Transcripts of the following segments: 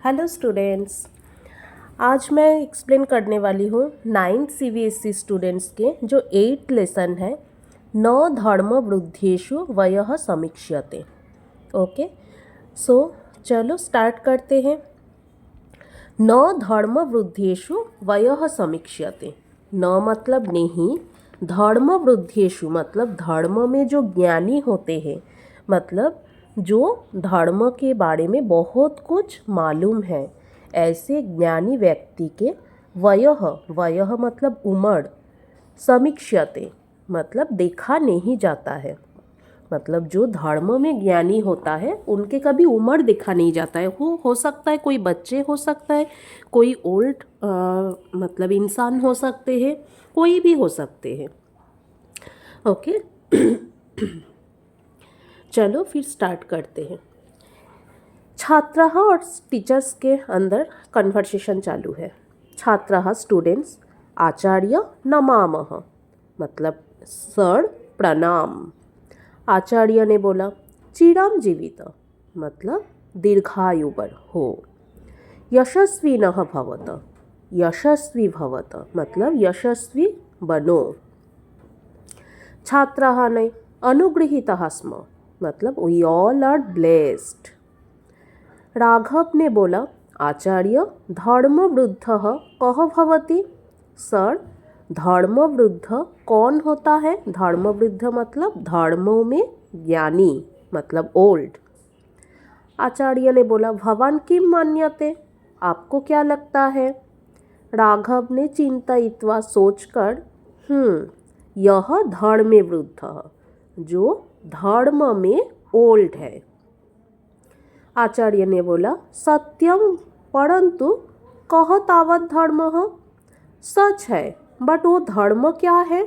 Hello students. आज मैं explain करने वाली हूँ 9th CBSE स्टूडेंट्स के जो 8th लेसन है न धर्म वृद्धिषु वयः समीक्ष्यते। ओके, सो चलो स्टार्ट करते हैं। न धर्म वृद्धिषु वयः समीक्ष्यते। न मतलब नहीं, धर्म वृद्धिषु मतलब धर्म में जो ज्ञानी होते हैं, मतलब जो धर्म के बारे में बहुत कुछ मालूम है, ऐसे ज्ञानी व्यक्ति के वयः वयः मतलब उम्र, समीक्ष्यते मतलब देखा नहीं जाता है। मतलब जो धर्म में ज्ञानी होता है उनके कभी उम्र देखा नहीं जाता है। वो हो सकता है कोई बच्चे हो सकता है, कोई ओल्ड मतलब इंसान हो सकते हैं, कोई भी हो सकते हैं। ओके चलो फिर स्टार्ट करते हैं। छात्राः और टीचर्स के अंदर कन्वर्सेशन चालू है। छात्राः स्टूडेंट्स आचार्य नमामः मतलब सर प्रणाम। आचार्य ने बोला चिरम जीवित मतलब दीर्घायुवर हो। यशस्विनः भवत यशस्वी भवत मतलब यशस्वी बनो। छात्राः ने अनुगृहीतः स्म मतलब we all are blessed. Raghav ने बोला आचार्य धर्मवृद्धः कः भवति। सर धर्मवृद्ध कौन होता है। धर्मवृद्ध मतलब धर्मों में ज्ञानी मतलब ओल्ड। आचार्य ने बोला भवान किम मन्यते आपको क्या लगता है। राघव ने चिंतयित्वा सोचकर यह धर्मे वृद्धः जो धर्म में ओल्ड है। आचार्य ने बोला सत्यम परंतु कह तावत धर्मः सच है बट वो धर्म क्या है।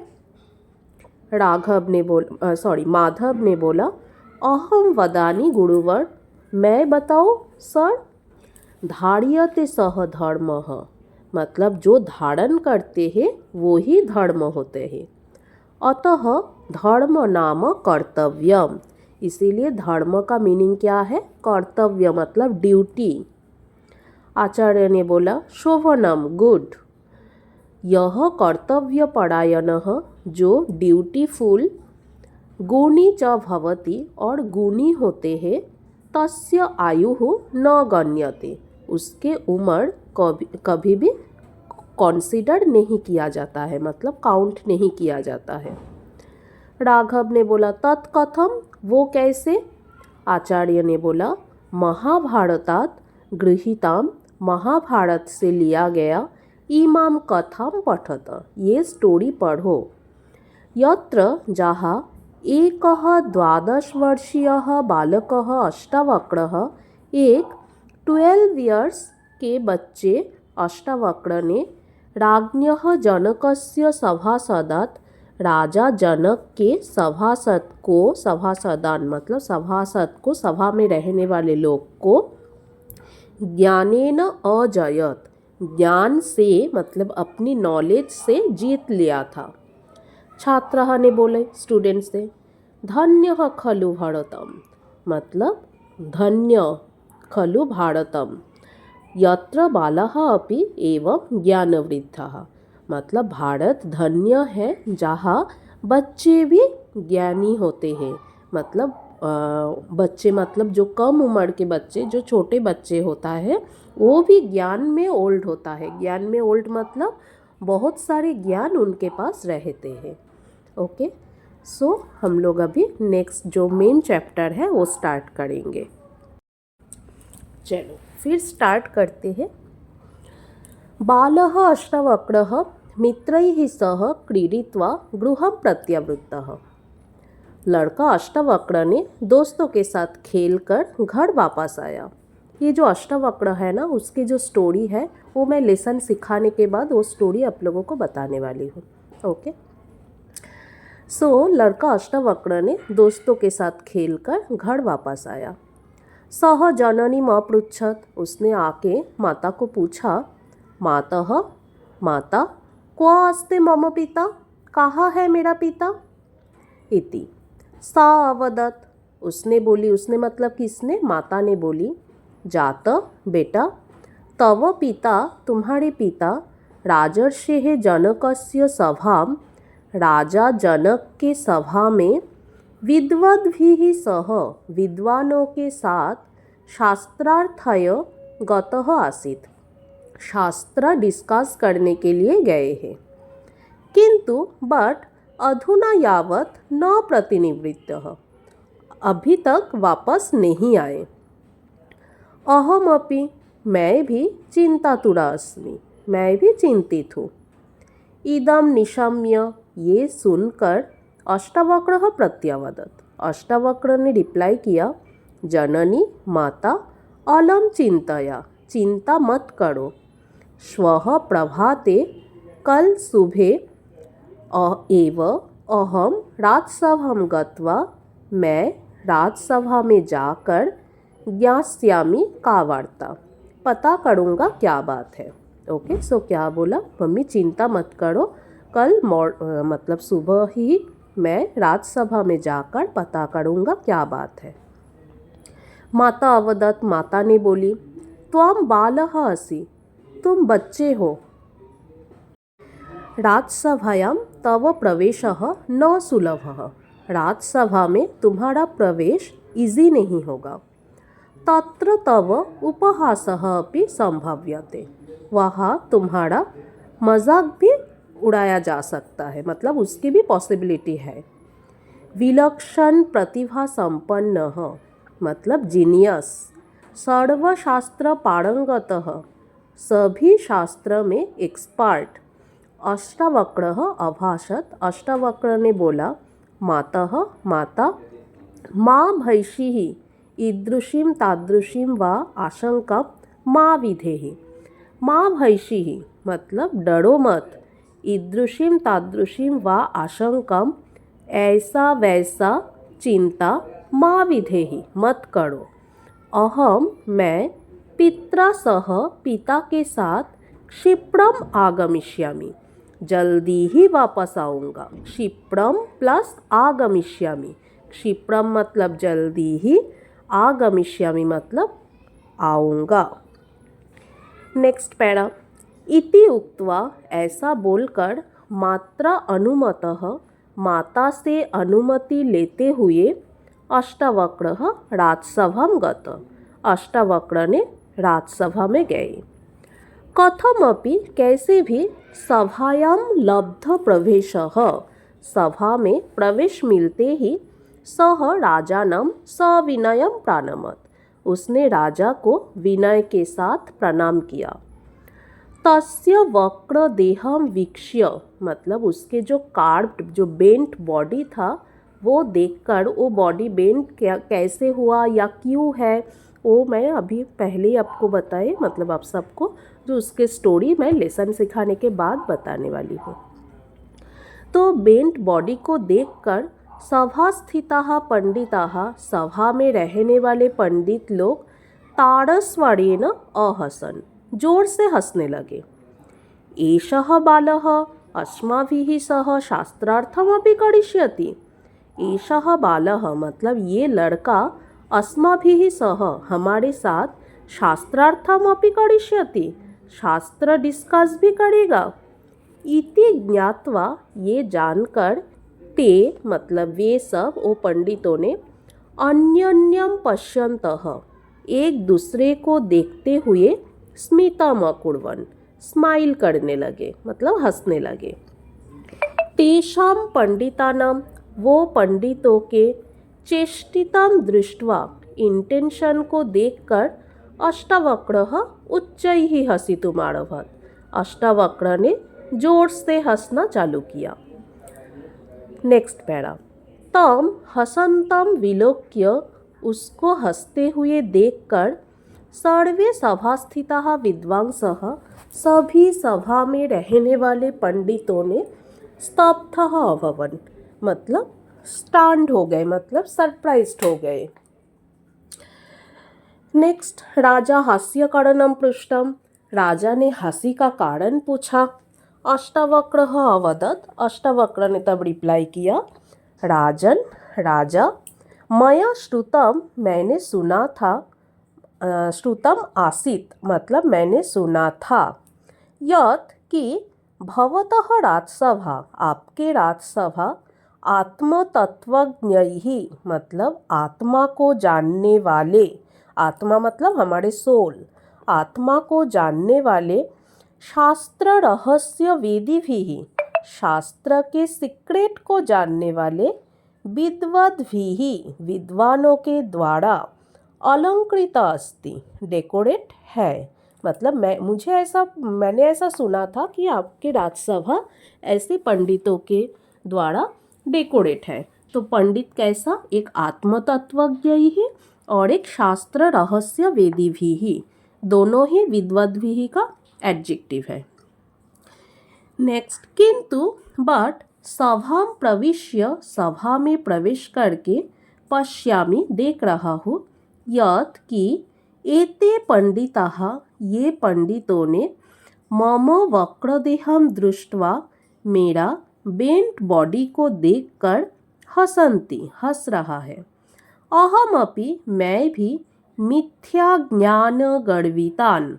माधव ने बोला अहम वदानी गुरुवर मैं बताऊँ सर। धार्यते सह धर्मः मतलब जो धारण करते हैं वो ही धर्म होते हैं। अतः धर्म नाम कर्तव्यम इसीलिए धर्म का मीनिंग क्या है। कर्तव्य मतलब ड्यूटी। आचार्य ने बोला शोभनम गुड। यह कर्तव्य परायणः जो ड्यूटीफुल गुणी च भवति और गुणी होते हैं तस्य आयुः न गण्यते उसके उम्र कभी भी कंसीडर नहीं किया जाता है मतलब काउंट नहीं किया जाता है। राघव ने बोला तत्कथम वो कैसे। आचार्य ने बोला महाभारतात गृहीताम महाभारत से लिया गया इमाम कथाम पठत ये स्टोरी पढ़ो। यत्र जहाँ एकः 12 वर्षीयः बालकः अष्टावक्रः एक 12 इयर्स के बच्चे अष्टावक्र ने राज्ञः जनकस्य सभासदात् राजा जनक के सभासद को सभासदान मतलब सभासद को सभा में रहने वाले लोग को ज्ञानेन अजयत ज्ञान से मतलब अपनी नॉलेज से जीत लिया था। छात्रः ने बोले स्टूडेंट से धन्यः खलु भारतम मतलब धन्य खलु भारतम यत्र बालः अपि एवं ज्ञानवृद्धः मतलब भारत धन्य है जहाँ बच्चे भी ज्ञानी होते हैं। मतलब बच्चे मतलब जो कम उम्र के बच्चे जो छोटे बच्चे होता है वो भी ज्ञान में ओल्ड होता है। ज्ञान में ओल्ड मतलब बहुत सारे ज्ञान उनके पास रहते हैं। ओके, सो हम लोग अभी नेक्स्ट जो मेन चैप्टर है वो स्टार्ट करेंगे। चलो फिर स्टार्ट करते हैं। बालः अष्टावक्रः मित्रैः सह क्रीडित्वा गृहं प्रत्यावृत्तः। लड़का अष्टावक्र ने दोस्तों के साथ खेलकर घर वापस आया। ये जो अष्टावक्र है ना उसकी जो स्टोरी है वो मैं लेसन सिखाने के बाद वो स्टोरी आप लोगों को बताने वाली हूँ। ओके, सो लड़का अष्टावक्र ने दोस्तों के साथ खेलकर घर वापस आया। सह जननीम अपृच्छत उसने आके माता को पूछा मातः माता क्व अस्ति मम पिता कहाँ है मेरा पिता। इति सा अवदत उसने बोली उसने मतलब किसने माता ने बोली जात बेटा तव पिता तुम्हारे पिता राजर्षेः जनकस्य सभां राजा जनक के सभा में विद्वद्भिः सह विद्वानों के साथ शास्त्रार्थय गतः आसीत्, शास्त्र डिस्कस करने के लिए गए हैं। किंतु बट अधुना यावत न प्रतिनिवृत्तः, अभी तक वापस नहीं आए। अहमपि मैं भी चिंतातुरा अस्मि, मैं भी चिंतित हूँ। इदम निशम्य, ये सुनकर अष्टावक्रः प्रत्यावदत्, अष्टावक्र ने रिप्लाई किया, जननी माता अलम चिंतया, चिंता मत करो। श्वः प्रभाते, कल सुबह एव अहम राजसभां गत्वा, मैं राजसभा में जाकर ज्ञास्यामि का वार्ता, पता करूँगा क्या बात है। ओके, सो क्या बोला, मम्मी चिंता मत करो, कल मतलब सुबह ही मैं राजसभा में जाकर पता करूँगा क्या बात है। माता अवदत्, माता ने बोली, त्वं बालः असि, तुम बच्चे हो। राजसभायां तव प्रवेशः न सुलभः, राजसभा में तुम्हारा प्रवेश इजी नहीं होगा। तत्र तव उपहासः अपि संभव्यते, वहाँ तुम्हारा मजाक भी उड़ाया जा सकता है, मतलब उसकी भी पॉसिबिलिटी है। विलक्षण प्रतिभा संपन्नः, मतलब जीनियस। सर्वशास्त्र पारंगतः, सभी शास्त्र में एक्सपर्ट। अष्टावक्रः अभाषत, अष्टावक्र ने बोला, मातः माता, मां भैषीः ईदृशीं तादृशीं वा आशंका मां विधेहि। मां भैषीः मतलब डरो मत, ईदृशीं तादृशीं वा आशंका, ऐसा वैसा चिंता मां विधेहि, मत करो। अहम मैं पित्रा सह, पिता के साथ क्षिप्रम आगमिष्यामि, जल्दी ही वापस आऊँगा। क्षिप्रम प्लस आगमिष्यामि, क्षिप्रम मतलब जल्दी ही, आगमिष्यामि मतलब आऊँगा। नेक्स्ट पैरा, इति उक्त्वा, ऐसा बोलकर, मात्रा अनुमतः, माता से अनुमति लेते हुए, अष्टावक्रः राजसभां गत, अष्टावक्र ने राजसभा में गए। कथमपि, कैसे भी, सभायां लब्ध प्रवेशः, सभा में प्रवेश मिलते ही, सह राजानं सविनयं प्रणमत, उसने राजा को विनय के साथ प्रणाम किया। तस्य वक्र देहम वीक्ष्य, मतलब उसके जो कार्व्ड, जो बेंट बॉडी था, वो देखकर, वो बॉडी बेंट कैसे हुआ या क्यों है, वो मैं अभी पहले ही आपको बताए, मतलब आप सबको जो उसके स्टोरी मैं लेसन सिखाने के बाद बताने वाली हूँ। तो बेंट बॉडी को देखकर सभा स्थिताः पंडिताः, सभा में रहने वाले पंडित लोग तारस्वरेण अहसन, जोर से हंसने लगे। एषः बालः अस्माभिः सह शास्त्रार्थमपि करिष्यति, एषः बालः मतलब ये लड़का, अस्माभिः सह हमारे साथ शास्त्रार्थमपि करिष्यति, शास्त्र डिस्कस भी करेगा। इति ज्ञात्वा, ये जानकर, ते मतलब वे सब, वो पंडितों ने, अन्योन्यम पश्यन्तः, एक दूसरे को देखते हुए, स्मितम् अकुर्वन्, स्माइल करने लगे, मतलब हंसने लगे। तेषां पंडितानां, वो पंडितों के, चेष्टितं दृष्ट्वा, इंटेंशन को देखकर, अष्टावक्रः उच्चैः हसितुम् आरभत, अष्टावक्र ने जोर से हंसना चालू किया। नेक्स्ट पैरा, तम हसंतम विलोक्य, उसको हंसते हुए देखकर, सर्वे सभास्थिताः विद्वांसः, सभी सभा में रहने वाले पंडितों ने, स्तब्धः अभवन्, मतलब स्टन्ड हो गए, मतलब सरप्राइज्ड हो गए। नेक्स्ट, राजा हास्यकारणं पृष्टम, राजा ने हंसी का कारण पूछा। अष्टावक्रः अवदत्, अष्टावक्र ने तब रिप्लाई किया, राजन, राजा, मया श्रुतम, मैंने सुना था, श्रुतम आसीत मतलब मैंने सुना था। यत कि भवतः राजसभा आपके राजसभा आत्मतत्वज्ञैः मतलब आत्मा को जानने वाले, आत्मा मतलब हमारे सोल, आत्मा को जानने वाले शास्त्र रहस्य वेदी भी, शास्त्र के सीक्रेट को जानने वाले विद्वद भी विद्वानों के द्वारा अलंकृत अस्ति डेकोरेट है। मतलब मैंने ऐसा सुना था कि आपके राजसभा ऐसे पंडितों के द्वारा डेकोरेट है। तो पंडित कैसा, एक आत्मतत्वज्ञ ही और एक शास्त्र रहस्य वेदी भी ही, दोनों ही विद्वद भी का एडजेक्टिव है। नेक्स्ट, किंतु बट सभा प्रविश्य सभा में प्रवेश करके पश्यामि देख रहा हूँ यत कि एते पंडिताः ये पंडितों ने मम वक्रदेहम दृष्ट्वा मेरा बेंट बॉडी को देखकर हसंती हंस रहा है। अहमपि मैं भी मिथ्या ज्ञान गर्वितान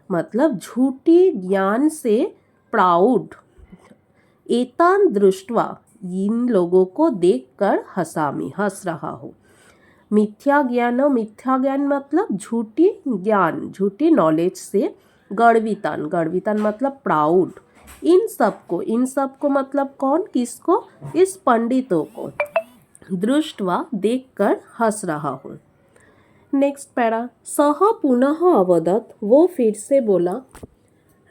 मतलब झूठी ज्ञान से प्राउड, एतान दृष्ट्वा इन लोगों को देखकर हंसामी हंस रहा हूँ। मिथ्या ज्ञान मतलब झूठी ज्ञान, झूठी नॉलेज से गर्वितान, गर्वितान मतलब प्राउड, इन सबको मतलब कौन, किसको, इस पंडितों को, दृष्टवा देखकर हंस रहा हूँ। नेक्स्ट पैरा, सह पुनः अवदत वो फिर से बोला,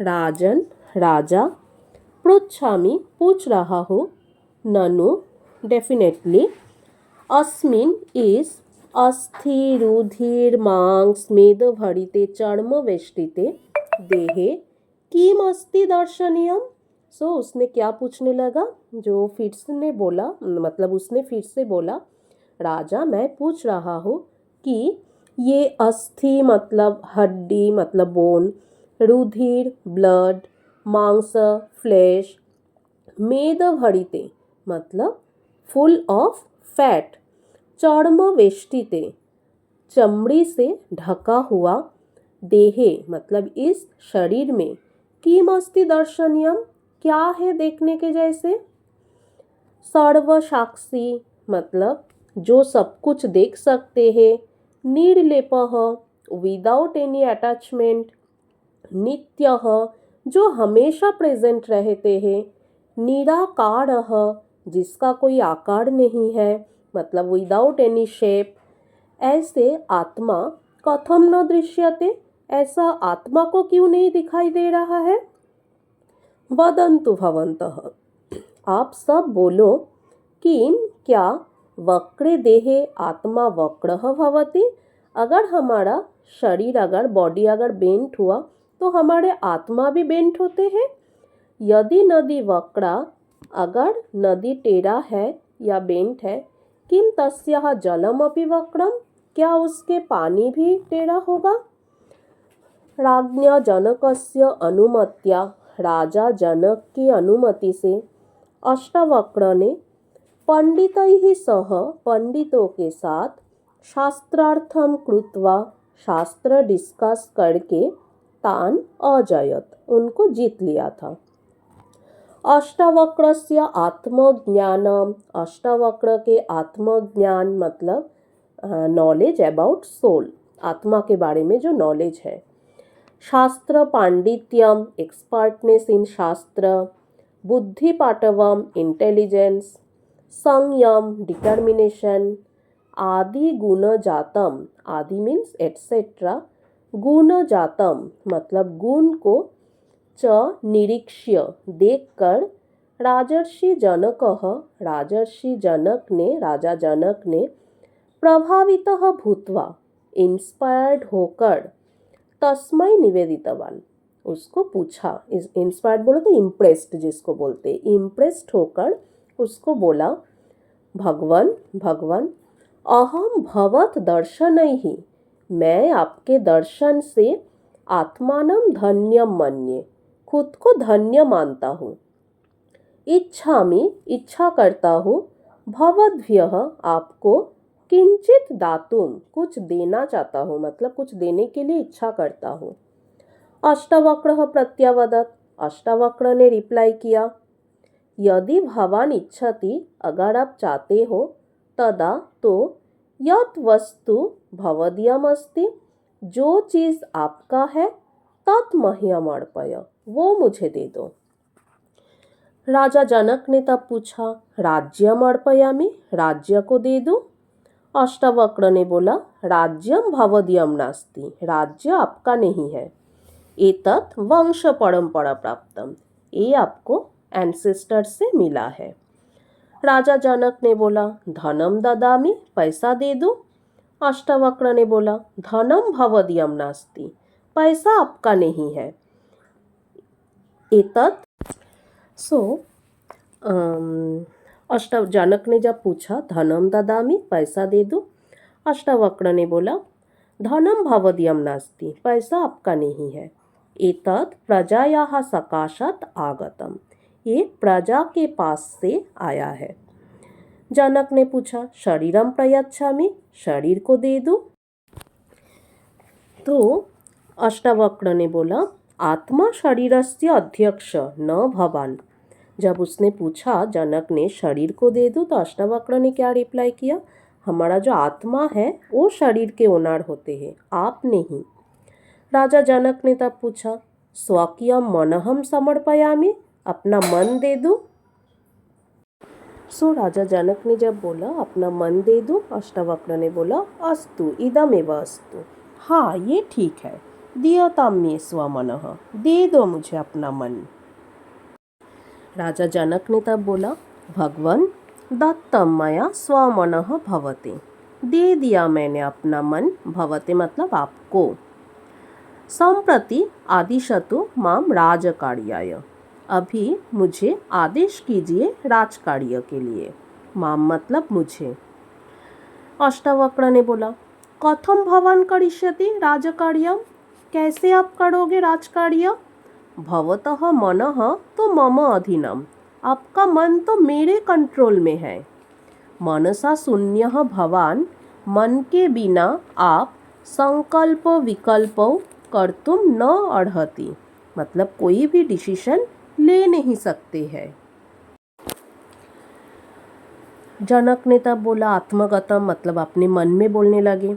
राजन राजा, पृच्छामि पूछ रहा हूँ, ननु डेफिनेटली, अस्मिन इस अस्थि रुधिर मांस मेद भरिते चर्म वेष्टिते देहे किम अस्ति दर्शनीयम। सो उसने क्या पूछने लगा, जो फिर से बोला, मतलब उसने फिर से बोला, राजा मैं पूछ रहा हूँ कि ये अस्थि मतलब हड्डी मतलब बोन, रुधिर ब्लड, मांस फ्लैश, मेद भरिते मतलब फुल ऑफ फैट, चर्म वेष्टिते चमड़ी से ढका हुआ, देहे मतलब इस शरीर में, किम अस्ति दर्शनीयम क्या है देखने के जैसे, सर्व साक्षी मतलब जो सब कुछ देख सकते हैं, निर्लेपः विदाउट एनी अटैचमेंट, नित्यः जो हमेशा प्रेजेंट रहते हैं, निराकारः जिसका कोई आकार नहीं है मतलब विदाउट एनी शेप, ऐसे आत्मा कथम न दृश्यते ऐसा आत्मा को क्यों नहीं दिखाई दे रहा है। वदन्तु भवन्तः आप सब बोलो, किम क्या वक्रे देहे आत्मा वक्रः भवति, अगर हमारा शरीर अगर बॉडी अगर बेंट हुआ तो हमारे आत्मा भी बेंट होते हैं। यदि नदी वक्रा अगर नदी टेढ़ा है या बेंट है, किम तस्याः जलमपि वक्रम क्या उसके पानी भी टेढ़ा होगा। राज्ञा जनकस्य अनुमत्या राजा जनक की अनुमति से अष्टावक्र ने पंडितैः सह पंडितों के साथ शास्त्रार्थम कृत्वा शास्त्र डिस्कस करके तान अजयत उनको जीत लिया था। अष्टावक्रस्य आत्मज्ञानम अष्टावक्र के आत्मज्ञान मतलब नॉलेज अबाउट सोल, आत्मा के बारे में जो नॉलेज है। शास्त्र पांडित्यम एक्सपर्टनेस इन शास्त्र, बुद्धि पाटवम इंटेलिजेंस, संयम डिटर्मिनेशन, आदि गुण जातम आदि मीन्स एटसेट्रा, गुण जातम मतलब गुण को, च निरीक्ष्य देखकर, राजर्षि जनकः राजर्षि जनक ने राजा जनक ने, प्रभावितः भूत्वा इंस्पायर्ड होकर, तस्मै निवेदितवान उसको पूछा, इस इंस्पायर्ड बोलो तो इम्प्रेस्ड जिसको बोलते, इम्प्रेस्ड होकर उसको बोला, भगवान भगवान अहम भवत दर्शनैहि मैं आपके दर्शन से आत्मानं धन्यम मन्ये खुद को धन्य मानता हूँ, इच्छामि इच्छा करता हूँ, भवद्भ्यः आपको किंचित दातुम, कुछ देना चाहता हूँ, मतलब कुछ देने के लिए इच्छा करता हूँ। अष्टावक्रः प्रत्यावदत्, अष्टावक्र ने रिप्लाई किया, यदि भवान इच्छति, अगर आप चाहते हो, तदा तो यत् वस्तु भवदीयम् अस्ति, जो चीज़ आपका है, तत् मह्यम् अर्पय, वो मुझे दे दो। राजा जनक ने तब पूछा, राज्यम अर्पयामि, राज्य को दे दूं? अष्टावक्र ने बोला, राज्यम भवदीयम् नास्ति, राज्य आपका नहीं है। एतत् वंश परंपरा प्राप्तम, ये आपको एंसेस्टर से मिला है। राजा जनक ने बोला, धनम ददामि, पैसा दे दूं? अष्टावक्र ने बोला, धनम भवदीयम् नास्ति, पैसा आपका नहीं है। एतत् सो जनक ने जब पूछा, धनम ददामि, पैसा दे दूं? अष्टावक्र ने बोला, धनम भवदीयम् नास्ति, पैसा आपका नहीं है। एतत् प्रजायाः सकाशात् आगतम, ये प्रजा के पास से आया है। जनक ने पूछा, शरीरम प्रयच्छामि, शरीर को दे दूं? तो अष्टावक्र ने बोला, आत्मा शरीरस्य अध्यक्ष न भवान। जब उसने पूछा जनक ने शरीर को दे दूं, तो अष्टावक्र ने क्या रिप्लाई किया, हमारा जो आत्मा है वो शरीर के ओनर होते हैं, आप नहीं। राजा जनक ने तब पूछा, स्वकीयम मनहम समर्पयामि, अपना मन दे दूं? सो राजा जनक ने जब बोला अपना मन दे दूं, अष्टावक्र ने बोला, अस्तु इदमेव अस्तु, हाँ ये ठीक है, दियताम मे स्वमनः, दे दो मुझे अपना मन। राजा जनक ने तब बोला, भगवन दत्तम मया स्वमनः भवते, दे दिया मैंने अपना मन, भवते मतलब आपको। संप्रति आदिशतु माम राजकार्याय, अभी मुझे आदेश कीजिए राजकार्य के लिए। माम मतलब मुझे। अष्टावक्र ने बोला, कथम भवान करिष्यति राजकार्यम, कैसे आप करोगे राजकार्य? भवतः मनः तो मम अधीनम, आपका मन तो मेरे कंट्रोल में है। मनसा शून्यः भवान, मन के बिना आप संकल्प विकल्प कर्तुम न अर्हति, मतलब कोई भी डिसीजन ले नहीं सकते हैं। जनक ने तब बोला, आत्मगतम मतलब अपने मन में बोलने लगे,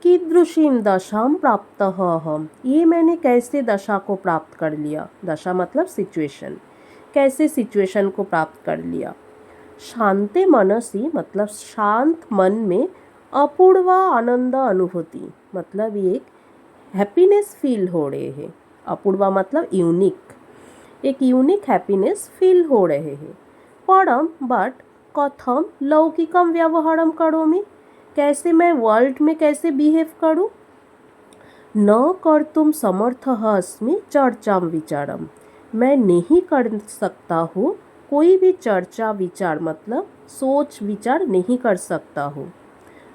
कीदृशीम दशाम प्राप्त अहम, ये मैंने कैसे दशा को प्राप्त कर लिया, दशा मतलब सिचुएशन, कैसे सिचुएशन को प्राप्त कर लिया। शांते मनसी मतलब शांत मन में अपूर्वा आनंद अनुभूति, मतलब एक हैप्पीनेस फील हो रहे हैं। अपूर्वा मतलब यूनिक, एक यूनिक हैप्पीनेस फील हो रहे हैं। परम बट कथम लौकिकम व्यवहारम करोमि, कैसे मैं वर्ल्ड में कैसे बिहेव करूं। न कर्तुम समर्थः अस्मि चर्चाम विचारम, मैं नहीं कर सकता हूँ कोई भी चर्चा विचार मतलब सोच विचार नहीं कर सकता हूँ।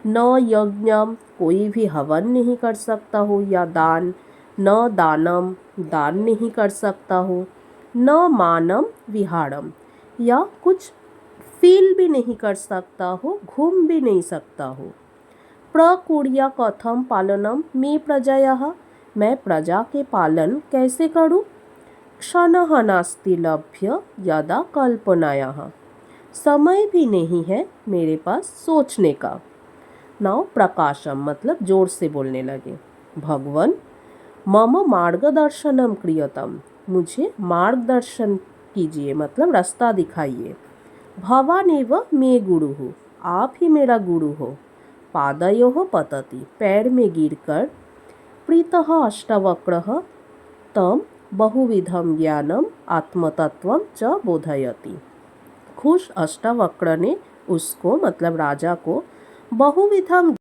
न यज्ञम, कोई भी हवन नहीं कर सकता हूँ या दान, न दानम, दान नहीं कर सकता हूँ, न मानम विहारम, या कुछ फील भी नहीं कर सकता हूँ, घूम भी नहीं सकता हूँ। प्रकुर्या कथम पालनम मे प्रजायाः, मैं प्रजा के पालन कैसे करूँ। क्षणः नास्ति लभ्य यदा कल्पनायाः, समय भी नहीं है मेरे पास सोचने का। नाउ प्रकाशम मतलब जोर से बोलने लगे, भगवन मम मार्गदर्शनम क्रियतम, मुझे मार्गदर्शन कीजिए मतलब रास्ता दिखाइए। भवानेव मे गुरुः, आप ही मेरा गुरु हो। पादयोः पतति, पैर में गिरकर। प्रीतः अष्टावक्रः तम बहुविधम ज्ञानम आत्मतत्वम च बोधयति, खुश अष्टावक्र ने उसको मतलब राजा को बहुविधम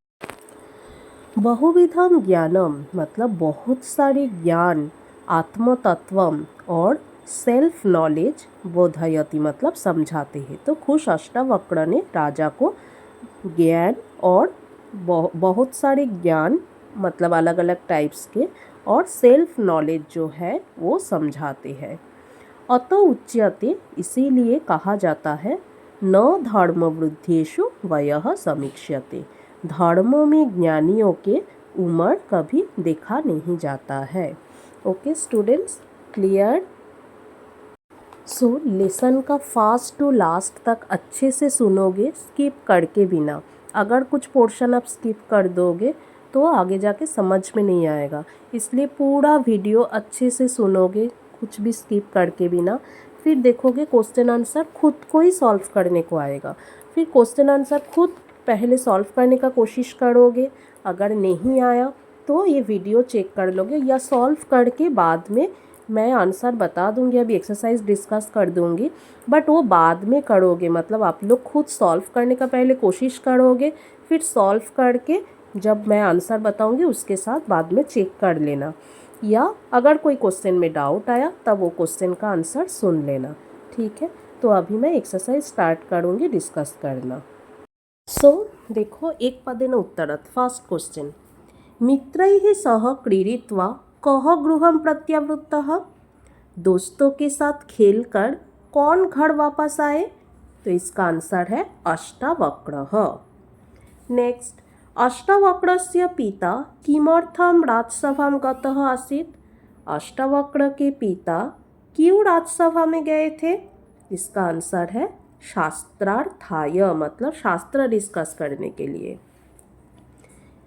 ज्ञानम मतलब बहुत सारे ज्ञान, आत्मतत्वम और सेल्फ नॉलेज, बोधयति मतलब समझाते हैं। तो खुश अष्टावक्र ने राजा को ज्ञान और बहुत सारे ज्ञान मतलब अलग अलग टाइप्स के और सेल्फ नॉलेज जो है वो समझाते हैं। अत उच्यते, इसीलिए कहा जाता है, न धर्म वृद्धिषु वयः समीक्ष्यते, धर्मों में ज्ञानियों के उम्र कभी देखा नहीं जाता है। Okay students, clear? So lesson का फास्ट टू लास्ट तक अच्छे से सुनोगे, स्किप करके बिना। अगर कुछ पोर्शन आप स्किप कर दोगे तो आगे जाके समझ में नहीं आएगा, इसलिए पूरा वीडियो अच्छे से सुनोगे, कुछ भी स्किप करके बिना। फिर देखोगे क्वेश्चन आंसर खुद को ही सॉल्व करने को आएगा। फिर क्वेश्चन आंसर खुद पहले सॉल्व करने का कोशिश करोगे, अगर नहीं आया तो ये वीडियो चेक कर लोगे, या सॉल्व करके बाद में मैं आंसर बता दूंगी, अभी एक्सरसाइज डिस्कस कर दूंगी, बट वो बाद में करोगे। मतलब आप लोग खुद सॉल्व करने का पहले कोशिश करोगे, फिर सॉल्व करके जब मैं आंसर बताऊंगी उसके साथ बाद में चेक कर लेना, या अगर कोई क्वेश्चन में डाउट आया तब वो क्वेश्चन का आंसर सुन लेना। ठीक है, तो अभी मैं एक्सरसाइज स्टार्ट करूँगी डिस्कस करना। सो देखो, एक पदेन उत्तरत् फर्स्ट क्वेश्चन, मित्रैः सह क्रीडित्वा कः गृहं प्रत्यावृत्तः? दोस्तों के साथ खेलकर कौन घर वापस आए? तो इसका आंसर है अष्टावक्रः। नेक्स्ट, अष्टावक्रस्य पिता किमर्थं राजसभां गतः आसीत्? अष्टावक्र के पिता क्यों राजसभा में गए थे? इसका आंसर है शास्त्रार्थाय, मतलब शास्त्र डिस्कस करने के लिए।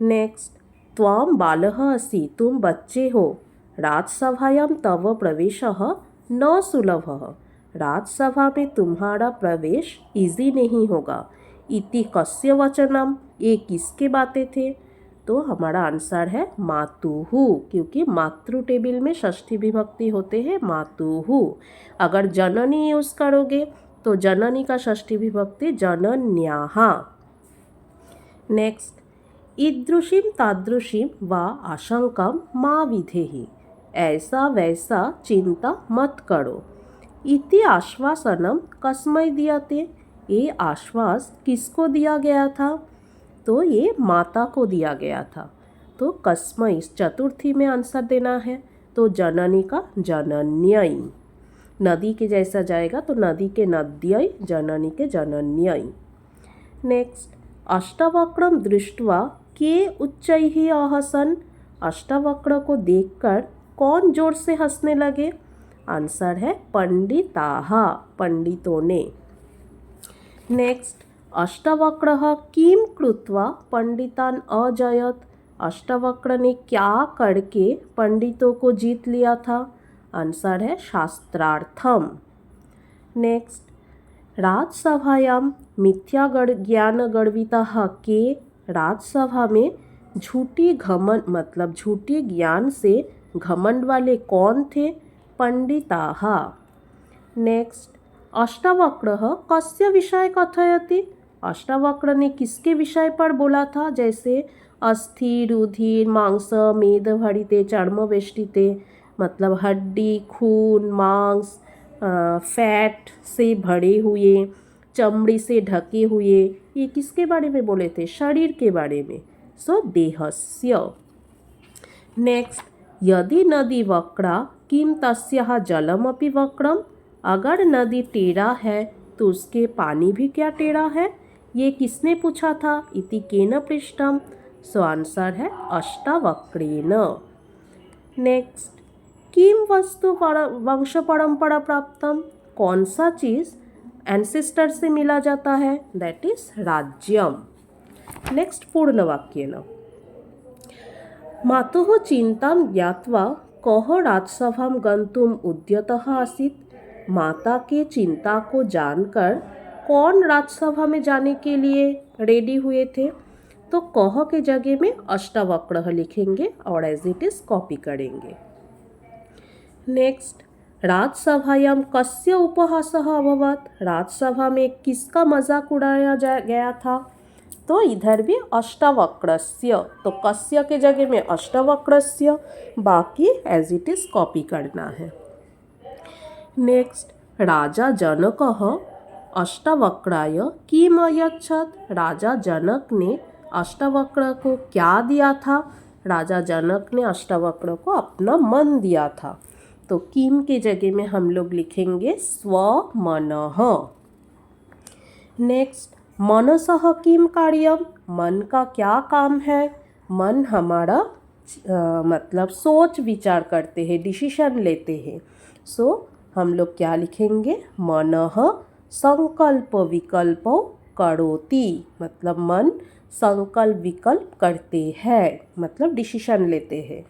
नेक्स्ट, त्वं बालः असि, तुम बच्चे हो, राजसभायां तव प्रवेशः न सुलभः, राजसभा में तुम्हारा प्रवेश इजी नहीं होगा। इति कस्य वचनम, ये किसके बातें थे? तो हमारा आंसर है मातुः, क्योंकि मातृ टेबल में षष्ठी विभक्ति होते हैं मातुः। अगर जननी यूज़ करोगे तो जननी का षष्ठी विभक्ति जनन्याः। नेक्स्ट, ईदृशीं तादृशीं वा आशंकां मा विधेहि, ऐसा वैसा चिंता मत करो। इति आश्वासनम कस्मै दीयते, ये आश्वास किसको दिया गया था? तो ये माता को दिया गया था। तो कस्मै चतुर्थी में आंसर देना है, तो जननी का जनन्यै, नदी के जैसा जाएगा तो नदी के नद्यै, जननी के जनन्यै। नेक्स्ट, अष्टावक्रम दृष्ट्वा के उच्चैः अहसन्, अष्टावक्र को देखकर कौन जोर से हंसने लगे? आंसर है पंडिताः, पंडितों ने। नेक्स्ट, अष्टावक्रः किं कृत्वा पंडितान् अजयत्, अष्टावक्र ने क्या करके पंडितों को जीत लिया था? आंसर है शास्त्रार्थम। नेक्स्ट, राजसभायां मिथ्या ज्ञान गर्वितः के, राजसभा में झूठी घमंड मतलब झूठी ज्ञान से घमंड वाले कौन थे? पंडिताः। नेक्स्ट, अष्टावक्रः कस्य विषय कथयति, अष्टावक्र ने किसके विषय पर बोला था? जैसे अस्थि रुधिर मांस मेद भरिते चर्म वेष्टिते, मतलब हड्डी खून मांस फैट से भरे हुए, चमड़ी से ढके हुए, ये किसके बारे में बोले थे? शरीर के बारे में। सो देहस्य। नेक्स्ट, यदि नदी वक्रा किम तस्याः जलमपि वक्रम, अगर नदी टेढ़ा है तो उसके पानी भी क्या टेढ़ा है? ये किसने पूछा था? इति केन पृष्टम, सो आंसर है अष्टावक्रेण। नेक्स्ट, किम वस्तु वंश परंपरा प्राप्तम, कौन सा चीज़ एंसेस्टर से मिला जाता है? That is Rajyam. नेक्स्ट, पूर्ण वाक्येन, मातुः चिंतां ज्ञात्वा कः राजसभां गन्तुम् उद्यतः आसीत्, माता के चिंता को जानकर कौन राजसभा में जाने के लिए रेडी हुए थे? तो कह के जगह में अष्टावक्रः लिखेंगे और एज इट इज कॉपी करेंगे। नेक्स्ट, राजसभायां कस्य उपहासः अभवत्, राजसभा में किसका मजाक उड़ाया गया था? तो इधर भी अष्टावक्रस्य, तो कस्य के जगह में अष्टावक्रस्य, बाकी एज इट इज कॉपी करना है। नेक्स्ट, राजा जनकः अष्टावक्राय किम अयच्छत्, राजा जनक ने अष्टावक्र को क्या दिया था? राजा जनक ने अष्टावक्र को अपना मन दिया था। तो किम के जगह में हम लोग लिखेंगे स्वमनः। नेक्स्ट, मनसः किम कार्यम, मन का क्या काम है? मन हमारा मतलब सोच विचार करते हैं, डिसीजन लेते हैं। सो हम लोग क्या लिखेंगे? मनः संकल्प विकल्प करोति, मतलब मन संकल्प विकल्प करते हैं, मतलब डिसीजन लेते हैं।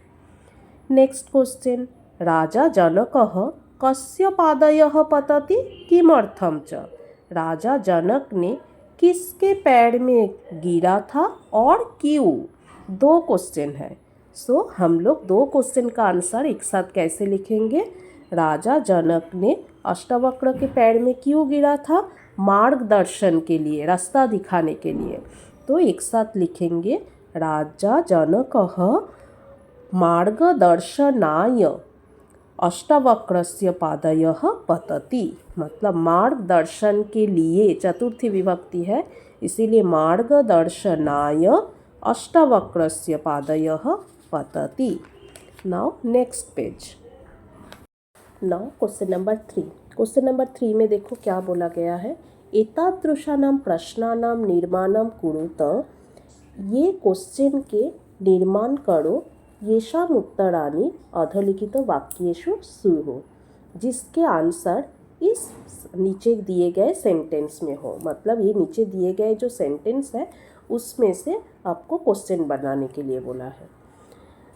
नेक्स्ट क्वेश्चन, राजा जनकः कस्य पादयः पतति किमर्थं च? राजा जनक ने किसके पैर में गिरा था और क्यों? दो क्वेश्चन है। सो हम लोग दो क्वेश्चन का आंसर एक साथ कैसे लिखेंगे? राजा जनक ने अष्टावक्र के पैर में क्यों गिरा था? मार्गदर्शन के लिए, रास्ता दिखाने के लिए। तो एक साथ लिखेंगे, राजा जनकः मार्गदर्शनाय अष्टावक्रस्य पादयः पतति, मतलब मार्गदर्शन के लिए, चतुर्थी विभक्ति है इसीलिए मार्गदर्शनाय अष्टावक्रस्य पादयः पतति। Now next page. Now question number 3। Question number 3 में देखो क्या बोला गया है, एतादृशानां प्रश्नानां निर्माणं कुरुत। ये क्वेश्चन के निर्माण करो, येषाम् उत्तराणि अधोलिखित वाक्येषु स्युः, जिसके आंसर इस नीचे दिए गए सेंटेंस में हो। मतलब ये नीचे दिए गए जो सेंटेंस है उसमें से आपको क्वेश्चन बनाने के लिए बोला है।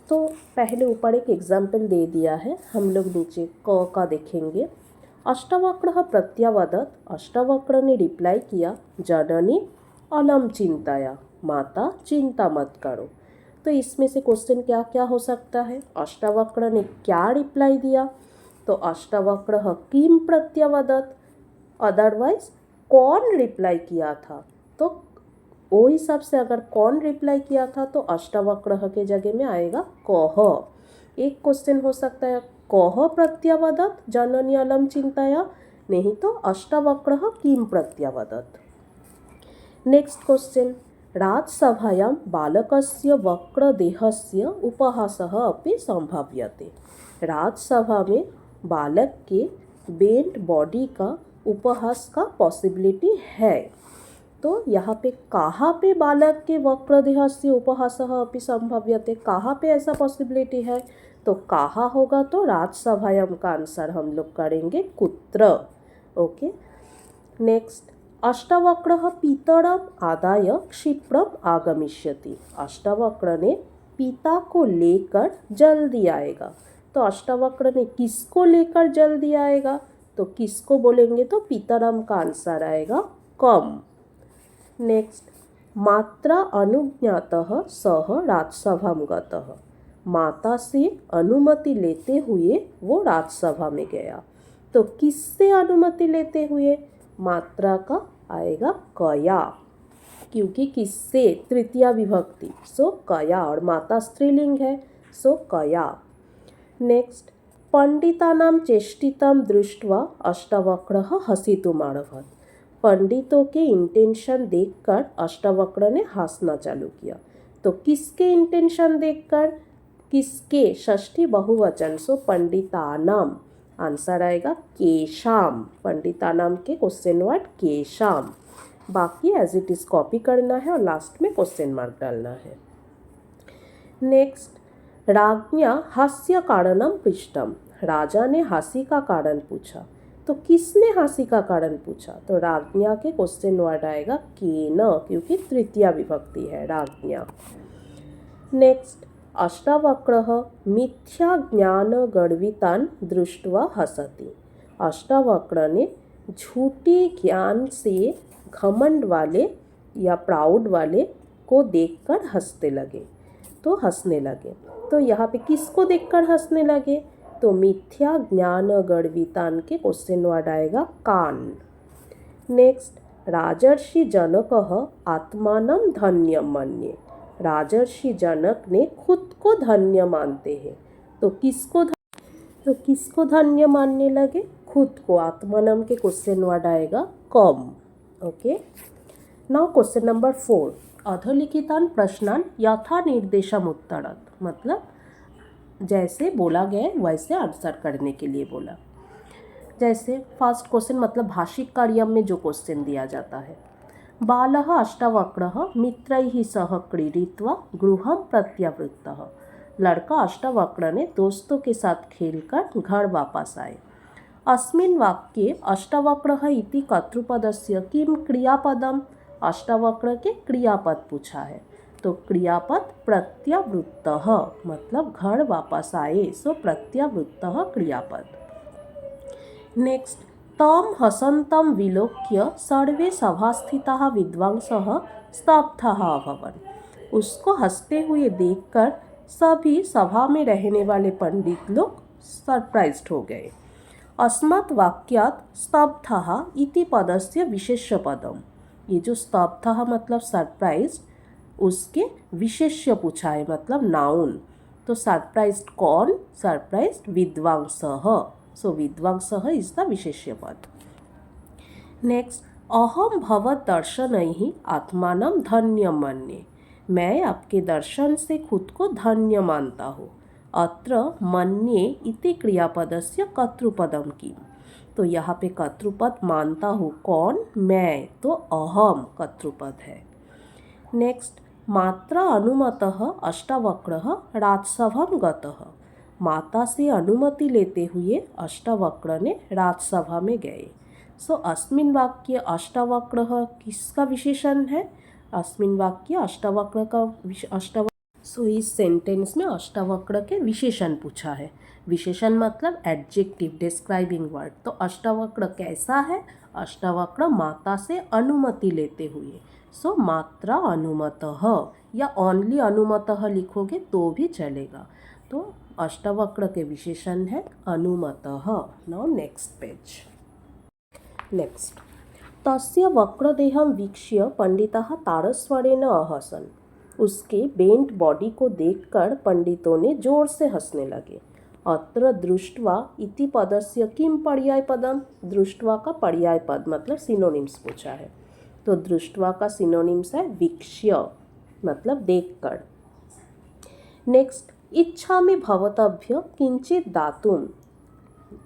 तो पहले ऊपर एक एग्जाम्पल दे दिया है, हम लोग नीचे क का देखेंगे। अष्टावक्रः प्रत्यावदत्, अष्टावक्र ने रिप्लाई किया, जननी अलम चिंताया, माता चिंता मत करो। तो इसमें से क्वेश्चन क्या क्या हो सकता है? अष्टावक्र ने क्या रिप्लाई दिया? तो अष्टावक्रः किम प्रत्यावदत्, अदरवाइज कौन रिप्लाई किया था? तो वो हिसाब से अगर कौन रिप्लाई किया था तो अष्टावक्रः के जगह में आएगा कः। एक क्वेश्चन हो सकता है कः प्रत्यावदत् जननी अलम चिंताया, नहीं तो अष्टावक्रः किम प्रत्यावदत्। नेक्स्ट क्वेश्चन, राजसभायां बालकस्य वक्रदेहस्य उपहासः अपि संभाव्यते। राजसभा में बालक के बेंट बॉडी का उपहास का पॉसिबिलिटी है। तो यहाँ पे कहाँ पे बालक के वक्रदेहस्य उपहासः अपि संभाव्यते, कहाँ पे ऐसा पॉसिबिलिटी है? तो कहाँ होगा? तो राजसभायां का आंसर हम लोग करेंगे कुत्र। ओके। नेक्स्ट, अष्टावक्रः पितरम् आदाय क्षिप्रम् आगमिष्यति। अष्टावक्र ने पिता को लेकर जल्दी आएगा। तो अष्टावक्र ने किसको लेकर जल्दी आएगा? तो किसको बोलेंगे? तो पितरम का आंसर आएगा कम। नेक्स्ट, मात्रा अनुज्ञातः सः राजसभां गतः। माता से अनुमति लेते हुए वो राजसभा में गया। तो किससे अनुमति लेते हुए? मात्रा का आएगा कया, क्योंकि किससे, तृतीया विभक्ति, सो कया, और माता स्त्रीलिंग है सो कया। नेक्स्ट, पंडितानां चेष्टितं दृष्ट्वा अष्टावक्रः हसितुमारभत। पंडितों के इंटेंशन देखकर अष्टावक्र ने हंसना चालू किया। तो किसके इंटेंशन देखकर? किसके, षष्ठी बहुवचन, सो पंडितानां, आंसर आएगा केशाम। पंडितानाम के क्वेश्चन वर्ड केशाम। बाकी एज इट इज कॉपी करना है और लास्ट में क्वेश्चन मार्क डालना है। नेक्स्ट, राज्ञा हास्य कारणम पृष्ठम। राजा ने हंसी का कारण पूछा। तो किसने हंसी का कारण पूछा? तो राज्ञा के क्वेश्चन वर्ड आएगा केन, क्योंकि तृतीया विभक्ति है राज्ञा। नेक्स्ट, अष्टावक्रः मिथ्या ज्ञान गर्वितान दृष्ट्वा हसति। अष्टावक्र ने झूठे ज्ञान से घमंड वाले या प्राउड वाले को देखकर हंसते लगे, तो हंसने लगे। तो यहाँ पे किसको देखकर हंसने लगे? तो मिथ्या ज्ञान गर्वितान के क्वेश्चन वर्ड आएगा कान। नेक्स्ट, राजर्षि जनकः आत्मानं धन्यं मन्ये। राजर्षि जनक ने खुद को धन्य मानते हैं। तो किसको धन्य मानने लगे? खुद को। आत्मानम के क्वेश्चन वर्ड आएगा कम। ओके। नाउ क्वेश्चन नंबर 4, अधोलिखितान प्रश्नान यथा निर्देशम उत्तरत। मतलब जैसे बोला गया वैसे आंसर करने के लिए बोला। जैसे फर्स्ट क्वेश्चन मतलब भाषिक कार्य में जो क्वेश्चन दिया जाता है, बालः अष्टावक्रः मित्रैः सह क्रीडित्वा गृहं प्रत्यावृत्तः। लड़का अष्टावक्र ने दोस्तों के साथ खेलकर घर वापस आए। अस्मिन् वाक्ये अष्टावक्रः इति कर्तृपदस्य किं क्रियापदम्? अष्टावक्र के क्रियापद पूछा है, तो क्रियापद प्रत्यावृत्तः मतलब घर वापस आए, सो प्रत्यावृत्तः क्रियापद। नेक्स्ट, तम हसन्तं विलोक्य सर्वे सभास्थिताः विद्वांसः स्तब्धाः अभवन्। उसको हंसते हुए देखकर सभी सभा में रहने वाले पंडित लोग सरप्राइज्ड हो गए। अस्मात् वाक्यात् स्तब्धाः इति पदस्य विशेष्य पदम। ये जो स्तब्धाः मतलब सरप्राइज्ड, उसके विशेष्य पूछा है मतलब नाउन। तो सरप्राइज्ड कौन? सरप्राइज्ड विद्वांसः, सो विद्वांसः इज द विशेष्य पद। नेक्स्ट, अहम भवत् दर्शनैः आत्मानं धन्यं मन्ये। मैं आपके दर्शन से खुद को धन्य मानता हूँ। अत्र मन्ये इति क्रियापदस्य कर्तृपदम की, तो यहाँ पे कर्तृपद मानता हूँ कौन? मैं, तो अहम कर्तृपद है। नेक्स्ट, मात्रा अनुमतः अष्टावक्रः राजसभां गतः। माता से अनुमति लेते हुए अष्टावक्र ने राजसभा में गए। सो अस्मिन् वाक्ये अष्टावक्रः किसका विशेषण है? अस्मिन् वाक्ये अष्टावक्र का सो इस सेंटेंस में अष्टावक्र के विशेषण पूछा है। विशेषण मतलब एडजेक्टिव, डिस्क्राइबिंग वर्ड। तो अष्टावक्र कैसा है? अष्टावक्र माता से अनुमति लेते हुए, सो मात्रा अनुमतः या ओनली अनुमतः लिखोगे तो भी चलेगा। तो अष्टावक्र के विशेषण है अनुमतः। Now next page. नेक्स्ट, तस्य वक्रदेहं वीक्ष्य पंडिताः तारस्वरेण अहसन्। उसके बेंट बॉडी को देखकर पंडितों ने जोर से हंसने लगे। अत्र दृष्ट्वा इति पदस्य किम पर्यायपदम? दृष्ट्वा का पर्याय पद मतलब सिनोनिम्स पूछा है, तो दृष्ट्वा का सिनोनिम्स है वीक्ष्य मतलब देखकर। नेक्स्ट, इच्छा में भवतभ्य किंचित दातुम।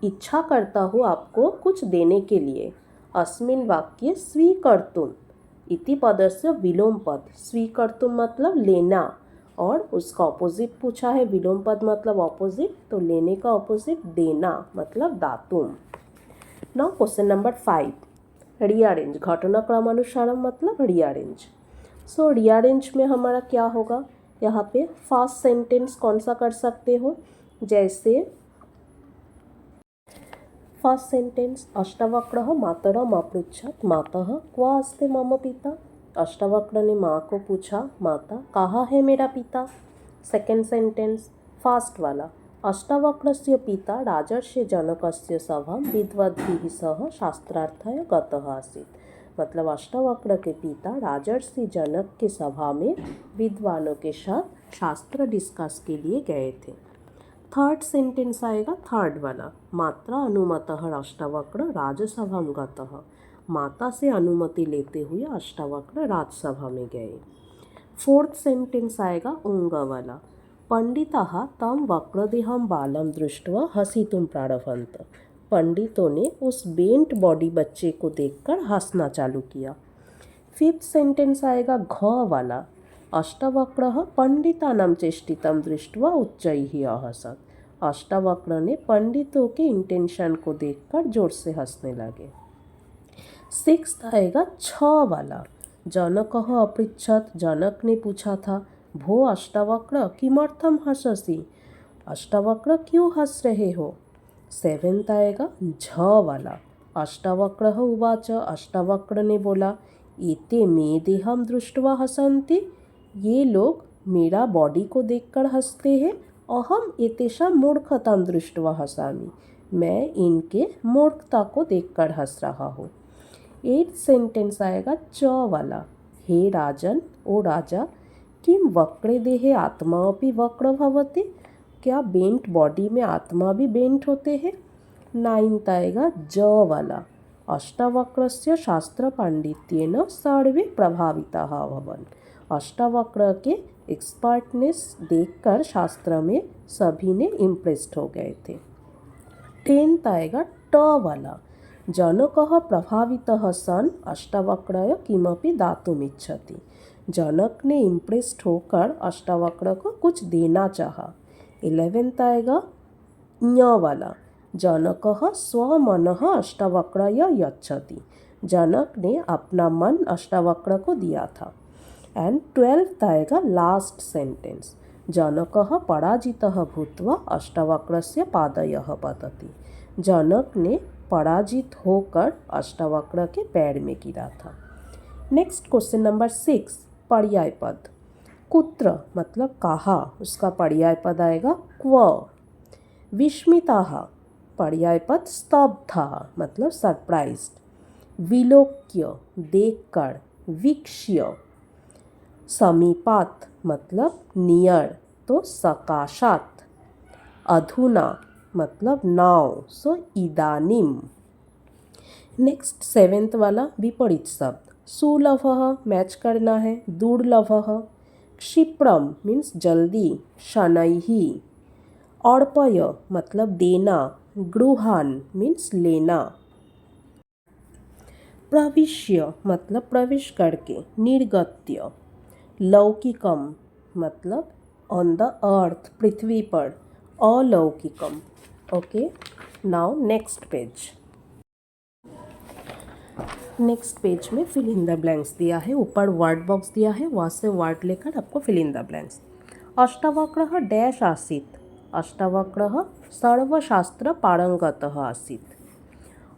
इच्छा करता हूँ आपको कुछ देने के लिए। अस्मिन् वाक्ये स्वीकर्तुम इति पदस्य विलोम पद। स्वीकर्तुम मतलब लेना, और उसका ऑपोजिट पूछा है, विलोम पद मतलब ऑपोजिट, तो लेने का ऑपोजिट देना मतलब दातुम। Now question number 5, rearrange. घटनाक्रमानुसारम मतलब रीअरेंज। सो रीअरेंज में हमारा क्या होगा? यहाँ पे फर्स्ट सेंटेंस कौन सा कर सकते हो? जैसे फर्स्ट सेंटेंस, अष्टावक्रः मातरम् अपृच्छत् मातः क्व अस्ति मम पिता। अष्टावक्र ने माँ को पूछा, माता कहाँ है मेरा पिता। सेकेंड सेंटेंस फास्ट वाला, अष्टावक्रस्य पिता राजर्षि जनकस्य सभां विद्वद्भिः सह शास्त्रार्थाय गतः आसीत्। मतलब अष्टावक्र के पिता राजर्षि जनक के सभा में विद्वानों के साथ शास्त्र डिस्कस के लिए गए थे। थर्ड सेंटेंस आएगा थर्ड वाला, मात्रा अनुमतः अष्टावक्र राजसभां गतः। माता से अनुमति लेते हुए अष्टावक्र राजसभा में गए। फोर्थ सेंटेंस आएगा उंग वाला, पंडिताः तं वक्रदेहं बालं दृष्ट्वा हसितुं प्रारभन्त। पंडितों ने उस बेंट बॉडी बच्चे को देखकर हंसना चालू किया। फिफ्थ सेंटेंस आएगा घ वाला, अष्टावक्रः पंडितानां चेष्टितं दृष्ट्वा उच्चैः अहसत्। अष्टावक्र ने पंडितों के इंटेंशन को देखकर जोर से हंसने लगे। सिक्स्थ आएगा छ वाला, जनकः अपृच्छत्। जनक ने पूछा था, भो अष्टावक्र किमर्थं हससि? अष्टावक्र क्यों हंस रहे हो? सेवेंथ आएगा झ वाला, अष्टावक्रः उवाच। अष्टावक्र ने बोला, एते मे देहं दृष्ट्वा हसन्ति। ये लोग मेरा बॉडी को देखकर हंसते हैं। अहम एतेषां मूर्खतां दृष्ट्वा हसामि। मैं इनके मूर्खता को देखकर हंस रहा हूँ। एट सेंटेंस आएगा च वाला, हे राजन, ओ राजा, किम वक्रे देहे आत्मा अपि वक्र भवति? क्या बेंट बॉडी में आत्मा भी बेंट होते हैं? नाइन्थ आएगा ज वाला, अष्टावक्रस्य शास्त्र पांडित्येन सर्वे प्रभाविताः अभवन्। अष्टावक्र के एक्सपर्टनेस देखकर शास्त्र में सभी ने इम्प्रेस्ड हो गए थे। टेंथ आएगा ट वाला, जनकः प्रभावितः सन् अष्टावक्रय किमपि दातुमिच्छति। जनक ने इम्प्रेस्ड होकर अष्टावक्र को कुछ देना चाहा। 11th आएगा ञ वाला, जनकः स्वमनः अष्टावक्रय यच्छति। जनक ने अपना मन अष्टावक्र को दिया था। एंड 12th आएगा लास्ट सेंटेंस, जनकः पराजितः भूत्वा अष्टावक्रस्य पादयः पतति। जनक ने पराजित होकर अष्टावक्र के पैर में गिरा था। नेक्स्ट क्वेश्चन नंबर 6, पर्याय पद। कुत्र मतलब कहा, उसका पर्याय पद आएगा क्व। विस्मिताः पर्याय पद स्तब्धाः मतलब सरप्राइज्ड। विलोक्य देखकर, वीक्ष्य। समीपात मतलब नियर तो सकाशात। अधुना मतलब नाउ सो इदानीम। नेक्स्ट 7th वाला विपरीत शब्द, सुलभः मैच करना है, दुर्लभः। क्षिप्रम मीन्स जल्दी, शनैः। अर्पय मतलब देना, गृहान मीन्स लेना। प्रविश्य मतलब प्रवेश करके, निर्गत्य। लौकिकम मतलब ऑन द अर्थ पृथ्वी पर, अलौकिकम। Okay, now next page. Next page में फिल इन द ब्लैंक्स दिया है, ऊपर वर्ड बॉक्स दिया है, वहाँ से वर्ड लेकर आपको फिल इन द ब्लैंक्स। अष्टावक्रः डैश आसीत्। अष्टावक्रः सर्वशास्त्र पारंगतः आसीत्।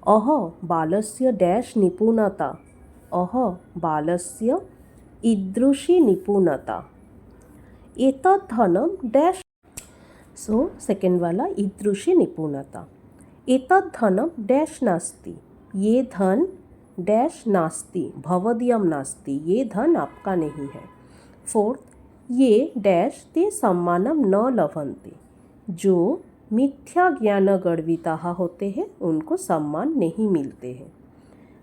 अह बालस्य डैश निपुणता। अह बालस्य ईदृशी निपुणता। एतत् धनं डैश, सो सेकेंड वाला ईदृशी निपुणता। एतत् धनं डैश नास्ति। ये धन डैश नास्ति, भवदीयम नास्ति, ये धन आपका नहीं है। 4th, ये डैश ते सम्मानम न लभन्ते। जो मिथ्या ज्ञान गर्विताः होते हैं उनको सम्मान नहीं मिलते हैं।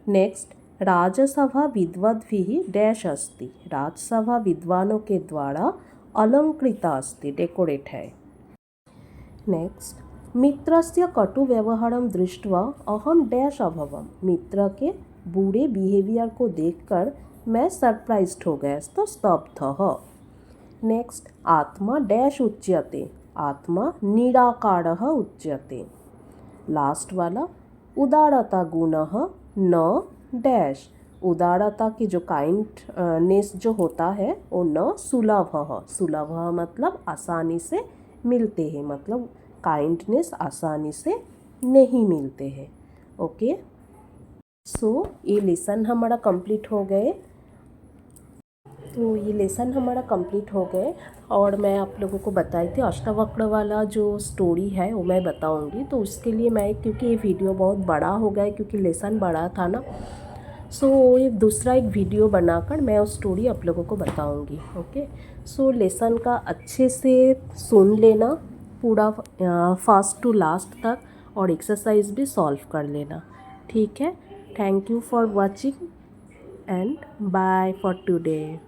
नेक्स्ट, राजसभा विद्वद्भिः डैश अस्ति। राजसभा विद्वानों के द्वारा अलंकृता अस्ति, डेकोरेट है। नेक्स्ट, मित्रस्य कटु व्यवहारं दृष्ट्वा अहम डैश अभवम। मित्र के बुरे बिहेवियर को देखकर मैं सरप्राइज्ड हो गया, तो स्तब्धः। नेक्स्ट, आत्मा डैश उच्यते। आत्मा निराकारः उच्यते। लास्ट वाला, उदारता गुणः न डैश। उदारता की जो काइंडनेस जो होता है वो न सुलभः। सुलभः मतलब आसानी से मिलते हैं, मतलब काइंडनेस आसानी से नहीं मिलते हैं। ओके, सो ये लेसन हमारा कंप्लीट हो गए। तो ये लेसन हमारा कंप्लीट हो गए और मैं आप लोगों को बताई थी अष्टावक्र वाला जो स्टोरी है वो मैं बताऊंगी। तो उसके लिए मैं, क्योंकि ये वीडियो बहुत बड़ा हो गया है क्योंकि लेसन बड़ा था ना, सो ये दूसरा एक वीडियो बनाकर मैं उस स्टोरी आप लोगों को बताऊंगी। ओके, सो लेसन का अच्छे से सुन लेना पूरा फर्स्ट टू लास्ट तक, और एक्सरसाइज भी सॉल्व कर लेना, ठीक है। Thank you for watching and bye for today.